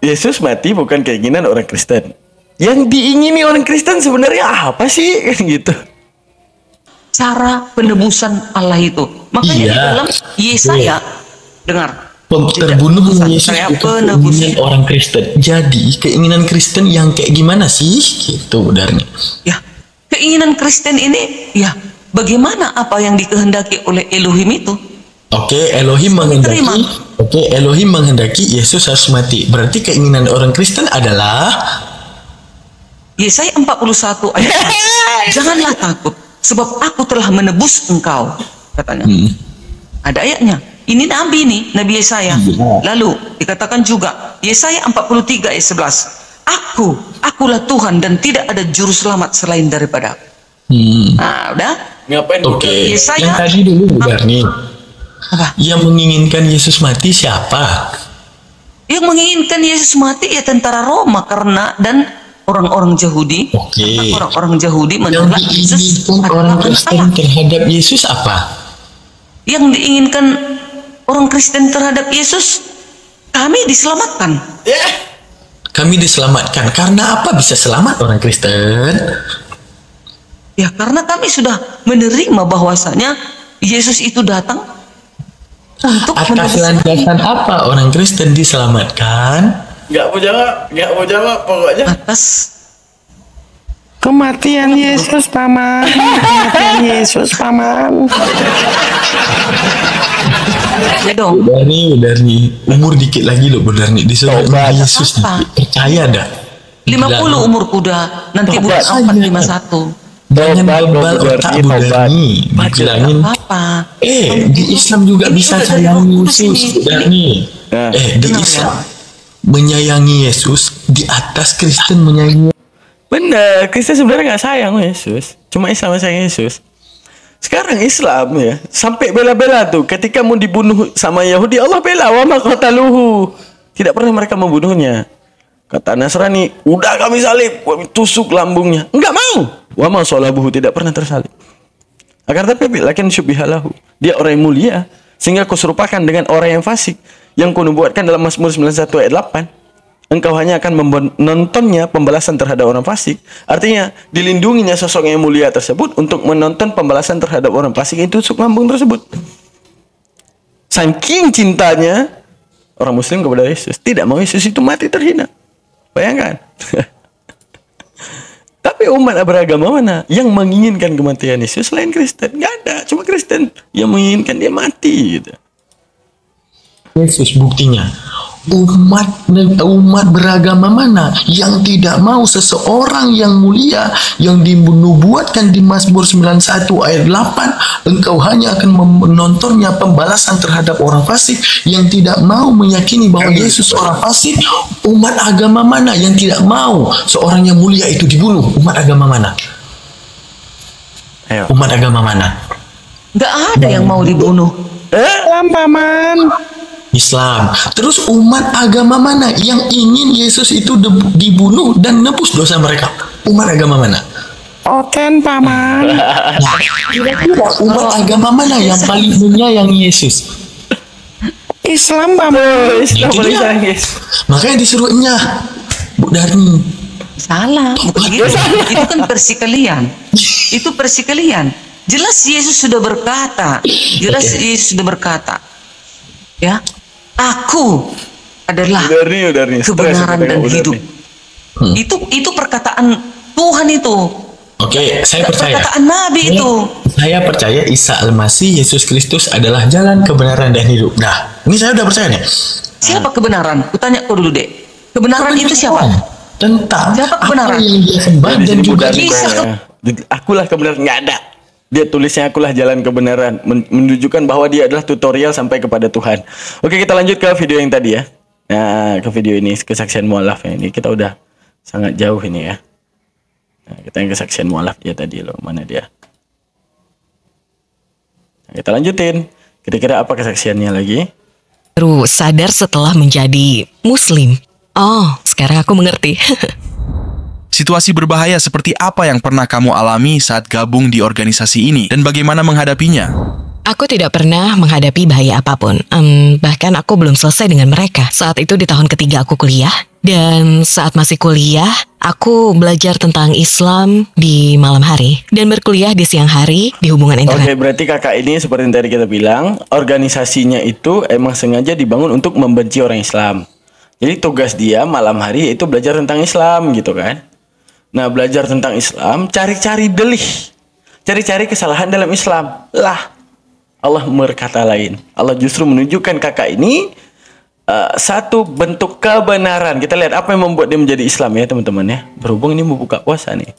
Yesus mati bukan keinginan orang Kristen. Yang diingini orang Kristen sebenarnya apa sih? Kan gitu. Cara penebusan Allah itu. Makanya di dalam Yesaya, dengar. Terbunuhnya Yesus saya bukan penebus keinginan orang Kristen. Jadi keinginan Kristen yang kayak gimana sih? Gitu benarnya. Ya, keinginan Kristen ini, ya, bagaimana apa yang dikehendaki oleh Elohim itu? Oke, Elohim menghendaki Yesus harus mati. Berarti keinginan orang Kristen adalah Yesaya 41 ayat 1. Janganlah takut, sebab aku telah menebus engkau, katanya. Ada ayatnya. Ini Nabi nih, Nabi Yesaya. Lalu dikatakan juga Yesaya 43 ayat 11. Akulah Tuhan dan tidak ada juru selamat selain daripada. Nah, udah? Ngapain? Oke. Yesaya, Yang tadi dulu benar nih. Yang menginginkan Yesus mati siapa? Yang menginginkan Yesus mati ya tentara Roma dan orang-orang Yahudi. Oke. Orang-orang Yahudi Yang menolak Yesus diinginkan orang adalah Kristen terhadap Yesus apa? Yang diinginkan orang Kristen terhadap Yesus, kami diselamatkan. Kami diselamatkan. Karena apa bisa selamat orang Kristen? Ya karena kami sudah menerima bahwasanya Yesus itu datang untuk atas landasan apa orang Kristen diselamatkan? Nggak mau jawab pokoknya. Atas kematian Yesus, Paman. Kematian Yesus, Paman. Ya dong. Udah nih. Umur dikit lagi loh, benar nih. Disuruh Yesus nih. Percaya dah. 50 umur kuda. Nanti bulan 451. Jangan bal otak Budani. Bilangin. Apa? Di Islam juga bisa sayangi Yesus. Budani. Di Islam menyayangi Yesus di atas Kristen menyayangi. Bener, Kristen sebenarnya nggak sayang Yesus. Cuma Islam yang sayang Yesus. Sekarang Islam ya, sampai bela-bela tuh. Ketika mau dibunuh sama Yahudi, Allah bela, wa ma qataluhu. Tidak pernah mereka membunuhnya. Kata Nasrani, udah kami salib, kami tusuk lambungnya. Enggak mau. Wa ma salabuhu, tidak pernah tersalib. Akan tapi lakin syubbihalahu. Dia orang yang mulia, sehingga kau serupakan dengan orang yang fasik yang kau nubuatkan dalam Mazmur 91 ayat 8. Engkau hanya akan menontonnya pembalasan terhadap orang fasik. Artinya dilindunginya sosok yang mulia tersebut untuk menonton pembalasan terhadap orang fasik itu tusuk lambung tersebut. Saking cintanya orang Muslim kepada Yesus, tidak mau Yesus itu mati terhina. Bayangkan. Tapi umat beragama mana yang menginginkan kematian Yesus selain Kristen? Nggak ada, cuma Kristen yang menginginkan dia mati gitu. Yesus buktinya. Umat beragama mana yang tidak mau seseorang yang mulia yang dinubuatkan di Mazmur 91 ayat 8, engkau hanya akan menontonnya pembalasan terhadap orang fasik, yang tidak mau meyakini bahwa Yesus orang fasik. Umat agama mana yang tidak mau seorang yang mulia itu dibunuh? Umat agama mana? Umat agama mana? Gak ada yang mau dibunuh. Paman. Islam. Terus umat agama mana yang ingin Yesus itu dibunuh dan nebus dosa mereka? Umat agama mana? Oten, Paman. Nah, kira-kira umat agama mana yang paling menyayangi Yesus? Islam, Paman. Islam paling sayang. Makanya disuruhnya, Bu Darni. Salah, bukan gitu. Itu kan persikalian. Itu persikalian. Jelas Yesus sudah berkata. Yesus sudah berkata. Ya, aku adalah kebenaran dan hidup. Itu perkataan Tuhan itu. Oke, saya percaya. Perkataan Nabi itu. Saya percaya Isa Al-Masih, Yesus Kristus adalah jalan, kebenaran, dan hidup. Nah, ini saya udah percaya nih. Siapa kebenaran? Kutanya kau dulu, Dek. Kebenaran itu siapa? Tentang siapa kebenaran? apa yang dia sembah dan juga akulah kebenaran, nggak ada. Dia tulisnya akulah jalan kebenaran, menunjukkan bahwa dia adalah tutorial sampai kepada Tuhan. Oke, kita lanjut ke video yang tadi ya. Nah, ke video ini, kesaksian mualaf ini kita udah sangat jauh ini ya. Nah, kita yang kesaksian mualaf dia tadi loh, mana dia? Nah, kita lanjutin. Kira-kira apa kesaksiannya lagi? Baru sadar setelah menjadi Muslim. Oh, sekarang aku mengerti. Situasi berbahaya seperti apa yang pernah kamu alami saat gabung di organisasi ini dan bagaimana menghadapinya? Aku tidak pernah menghadapi bahaya apapun. Bahkan aku belum selesai dengan mereka. Saat itu di tahun ketiga aku kuliah. Dan saat masih kuliah, aku belajar tentang Islam di malam hari. Dan berkuliah di siang hari di hubungan internet. Oke, berarti kakak ini seperti yang tadi kita bilang, organisasinya itu emang sengaja dibangun untuk membenci orang Islam. Jadi tugas dia malam hari itu belajar tentang Islam gitu kan. Nah, belajar tentang Islam, cari-cari delih. Cari-cari kesalahan dalam Islam. Lah, Allah berkata lain. Allah justru menunjukkan kakak ini satu bentuk kebenaran. Kita lihat apa yang membuat dia menjadi Islam ya teman-teman ya. Berhubung ini mau buka puasa nih.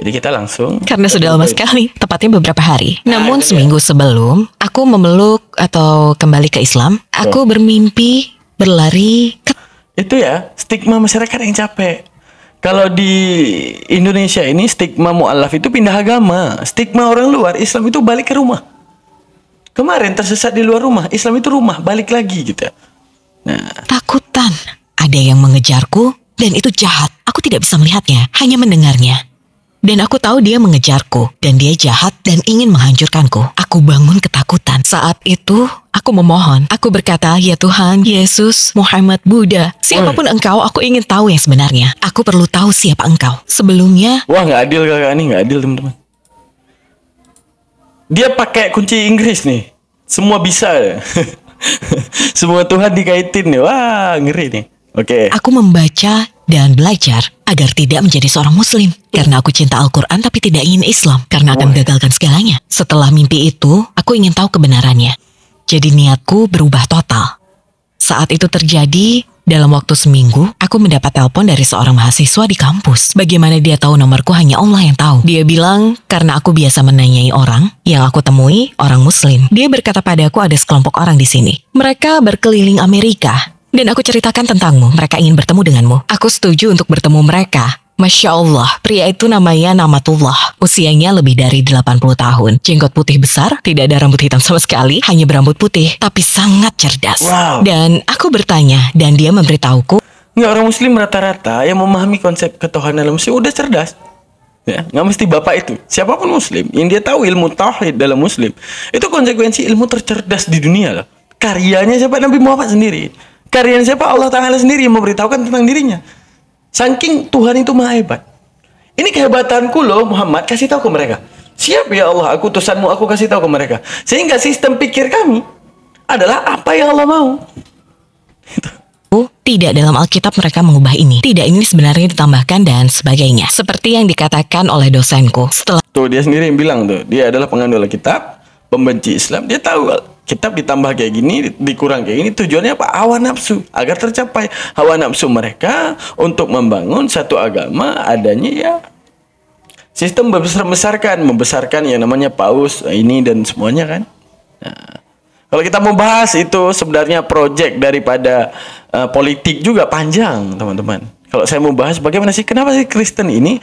Jadi kita langsung. Karena sudah lama sekali, tepatnya beberapa hari. Namun seminggu sebelum aku memeluk atau kembali ke Islam, aku bermimpi berlari ke... Itu ya, stigma masyarakat yang capek. Kalau di Indonesia ini stigma mu'alaf itu pindah agama. Stigma orang luar, Islam itu balik ke rumah. Kemarin tersesat di luar rumah, Islam itu rumah, balik lagi gitu. Nah, takutan. Ada yang mengejarku dan itu jahat. Aku tidak bisa melihatnya, hanya mendengarnya. Dan aku tahu dia mengejarku dan dia jahat dan ingin menghancurkanku. Aku bangun ketakutan. Saat itu aku memohon. Aku berkata, ya Tuhan, Yesus, Muhammad, Buddha, siapapun engkau, aku ingin tahu yang sebenarnya. Aku perlu tahu siapa engkau. Sebelumnya... Wah, nggak adil kakak ini, nggak adil teman-teman. Dia pakai kunci Inggris nih. Semua bisa. Semua Tuhan dikaitin nih. Wah, ngeri nih. Oke. Aku membaca dan belajar agar tidak menjadi seorang Muslim. Karena aku cinta Al-Quran tapi tidak ingin Islam. Karena akan menggagalkan segalanya. Setelah mimpi itu, aku ingin tahu kebenarannya. Jadi niatku berubah total. Saat itu terjadi... Dalam waktu seminggu, aku mendapat telepon dari seorang mahasiswa di kampus. Bagaimana dia tahu nomorku hanya Allah yang tahu. Dia bilang, karena aku biasa menanyai orang, yang aku temui orang Muslim. Dia berkata padaku ada sekelompok orang di sini. Mereka berkeliling Amerika. Dan aku ceritakan tentangmu, mereka ingin bertemu denganmu. Aku setuju untuk bertemu mereka. Masya Allah, pria itu namanya Namatullah. Usianya lebih dari 80 tahun. Jenggot putih besar, tidak ada rambut hitam sama sekali, hanya berambut putih, tapi sangat cerdas. Wow. Dan aku bertanya, dan dia memberitahuku. Nggak, orang Muslim rata-rata yang memahami konsep ketuhanan dalam Muslim udah cerdas. Ya, nggak mesti bapak itu. Siapapun Muslim, yang dia tahu ilmu tauhid dalam Muslim, itu konsekuensi ilmu tercerdas di dunia loh. Karyanya siapa? Nabi Muhammad sendiri. Karyanya siapa? Allah Ta'ala sendiri yang memberitahukan tentang dirinya. Saking Tuhan itu maha hebat. Ini kehebatanku loh Muhammad, kasih tahu ke mereka. Siap ya Allah, aku utusanmu, aku kasih tahu ke mereka. Sehingga sistem pikir kami adalah apa yang Allah mau. Tidak, dalam Alkitab mereka mengubah ini. Tidak, ini sebenarnya ditambahkan dan sebagainya. Seperti yang dikatakan oleh dosenku. Setelah tuh dia sendiri yang bilang tuh, dia adalah penganut Alkitab, pembenci Islam. Dia tahu kitab ditambah kayak gini, dikurang kayak gini, tujuannya apa? Hawa nafsu, agar tercapai hawa nafsu mereka untuk membangun satu agama adanya ya sistem membesarkan yang namanya paus ini dan semuanya kan. Nah, kalau kita mau bahas itu sebenarnya project daripada politik juga panjang teman-teman. Kalau saya mau bahas bagaimana sih, kenapa sih Kristen ini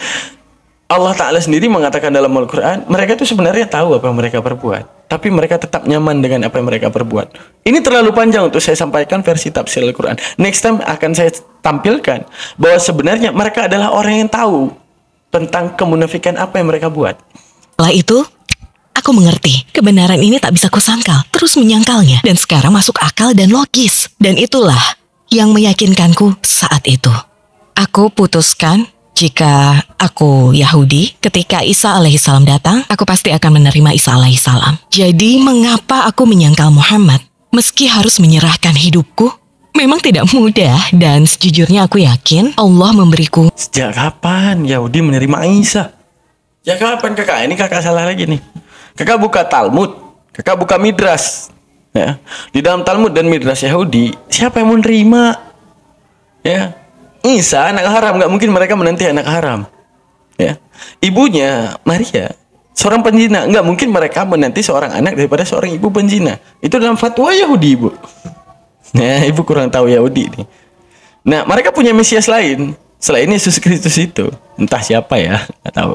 Allah Ta'ala sendiri mengatakan dalam Al-Quran, mereka itu sebenarnya tahu apa yang mereka perbuat, tapi mereka tetap nyaman dengan apa yang mereka perbuat. Ini terlalu panjang untuk saya sampaikan versi tafsir Al-Quran. Next time akan saya tampilkan bahwa sebenarnya mereka adalah orang yang tahu tentang kemunafikan apa yang mereka buat. Setelah itu, aku mengerti. Kebenaran ini tak bisa kusangkal, terus menyangkalnya. Dan sekarang masuk akal dan logis. Dan itulah yang meyakinkanku saat itu. Aku putuskan, jika aku Yahudi, ketika Isa alaihissalam datang, aku pasti akan menerima Isa alaihissalam. Jadi mengapa aku menyangkal Muhammad, meski harus menyerahkan hidupku Memang tidak mudah dan sejujurnya aku yakin Allah memberiku. Sejak kapan Yahudi menerima Isa? Sejak kapan kakak? Ini kakak salah lagi nih. Kakak buka Talmud, kakak buka Midras. Ya. Di dalam Talmud dan Midras Yahudi, siapa yang menerima? Ya, Isa anak haram, nggak mungkin mereka menanti anak haram. Ya, ibunya Maria seorang penjina, nggak mungkin mereka menanti seorang anak daripada seorang ibu penjina. Itu dalam fatwa Yahudi, ibu. Nah, ibu kurang tahu Yahudi nih. Nah, mereka punya Mesias lain selain Yesus Kristus itu. Entah siapa ya, nggak tahu.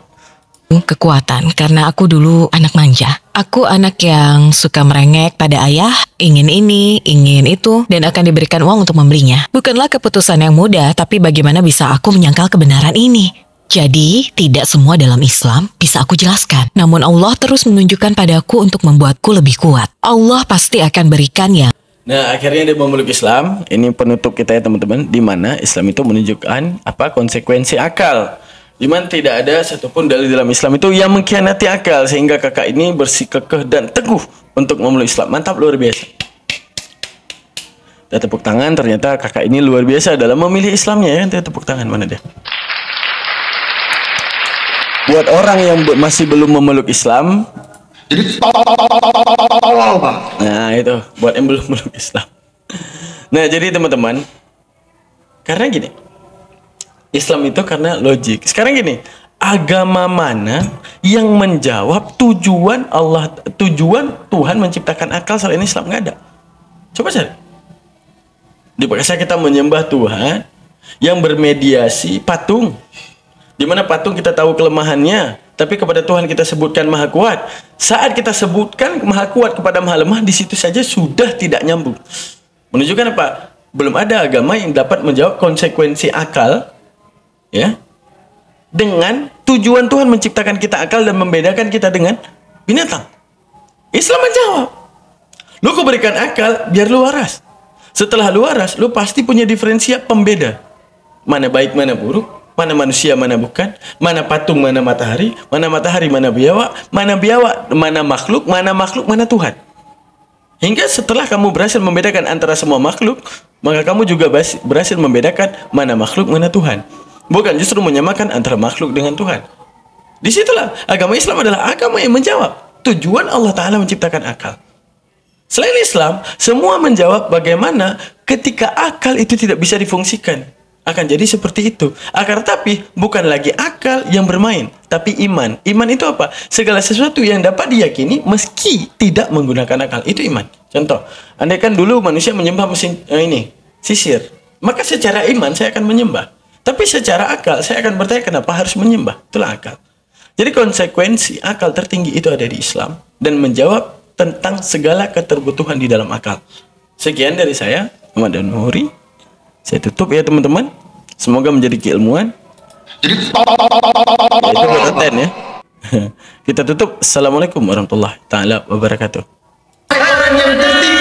Kekuatan karena aku dulu anak manja. Aku anak yang suka merengek pada ayah, ingin ini, ingin itu, dan akan diberikan uang untuk membelinya. Bukanlah keputusan yang mudah, tapi bagaimana bisa aku menyangkal kebenaran ini? Jadi, tidak semua dalam Islam bisa aku jelaskan. Namun Allah terus menunjukkan padaku untuk membuatku lebih kuat. Allah pasti akan berikan yang. Nah, akhirnya dia memeluk Islam. Ini penutup kita ya teman-teman. Di mana Islam itu menunjukkan apa konsekuensi akal. Di mana tidak ada satupun dalil dalam Islam itu yang mengkhianati akal, sehingga kakak ini bersikukuh dan teguh untuk memeluk Islam. Mantap, luar biasa. Kita tepuk tangan, ternyata kakak ini luar biasa dalam memilih Islamnya ya. Kita tepuk tangan, mana dia? Buat orang yang masih belum memeluk Islam, jadi nah itu buat yang belum memeluk Islam. Nah, jadi teman-teman, karena gini, Islam itu karena logik. Sekarang gini, agama mana yang menjawab tujuan Tuhan menciptakan akal selain Islam? Nggak ada. Coba cari. Di Bekasi kita menyembah Tuhan yang bermediasi patung. Di mana patung kita tahu kelemahannya, tapi kepada Tuhan kita sebutkan maha kuat. Saat kita sebutkan maha kuat kepada maha lemah, di situ saja sudah tidak nyambung. Menunjukkan apa? Belum ada agama yang dapat menjawab konsekuensi akal, ya, dengan tujuan Tuhan menciptakan kita akal dan membedakan kita dengan binatang. Islam menjawab, lu kau berikan akal biar lu waras. Setelah lu waras, lu pasti punya diferensial pembeda. Mana baik, mana buruk, mana manusia, mana bukan, mana patung, mana matahari, mana biawak, mana makhluk, mana Tuhan. Hingga setelah kamu berhasil membedakan antara semua makhluk, maka kamu juga berhasil membedakan mana makhluk, mana Tuhan. Bukan justru menyamakan antara makhluk dengan Tuhan. Disitulah agama Islam adalah agama yang menjawab tujuan Allah Ta'ala menciptakan akal. Selain Islam, semua menjawab bagaimana ketika akal itu tidak bisa difungsikan. Akan jadi seperti itu. Akan tetapi bukan lagi akal yang bermain, tapi iman. Iman itu apa? Segala sesuatu yang dapat diyakini meski tidak menggunakan akal. Itu iman. Contoh, andai kan dulu manusia menyembah mesin sisir, maka secara iman saya akan menyembah. Tapi secara akal, saya akan bertanya kenapa harus menyembah. Itulah akal. Jadi konsekuensi akal tertinggi itu ada di Islam dan menjawab tentang segala keterbutuhan di dalam akal. Sekian dari saya, Muhammad Nuhuri. Saya tutup ya teman-teman. Semoga menjadi keilmuan. Jadi itu buat Aten ya. Kita tutup. Assalamualaikum warahmatullahi taala wabarakatuh. Orang yang tertinggi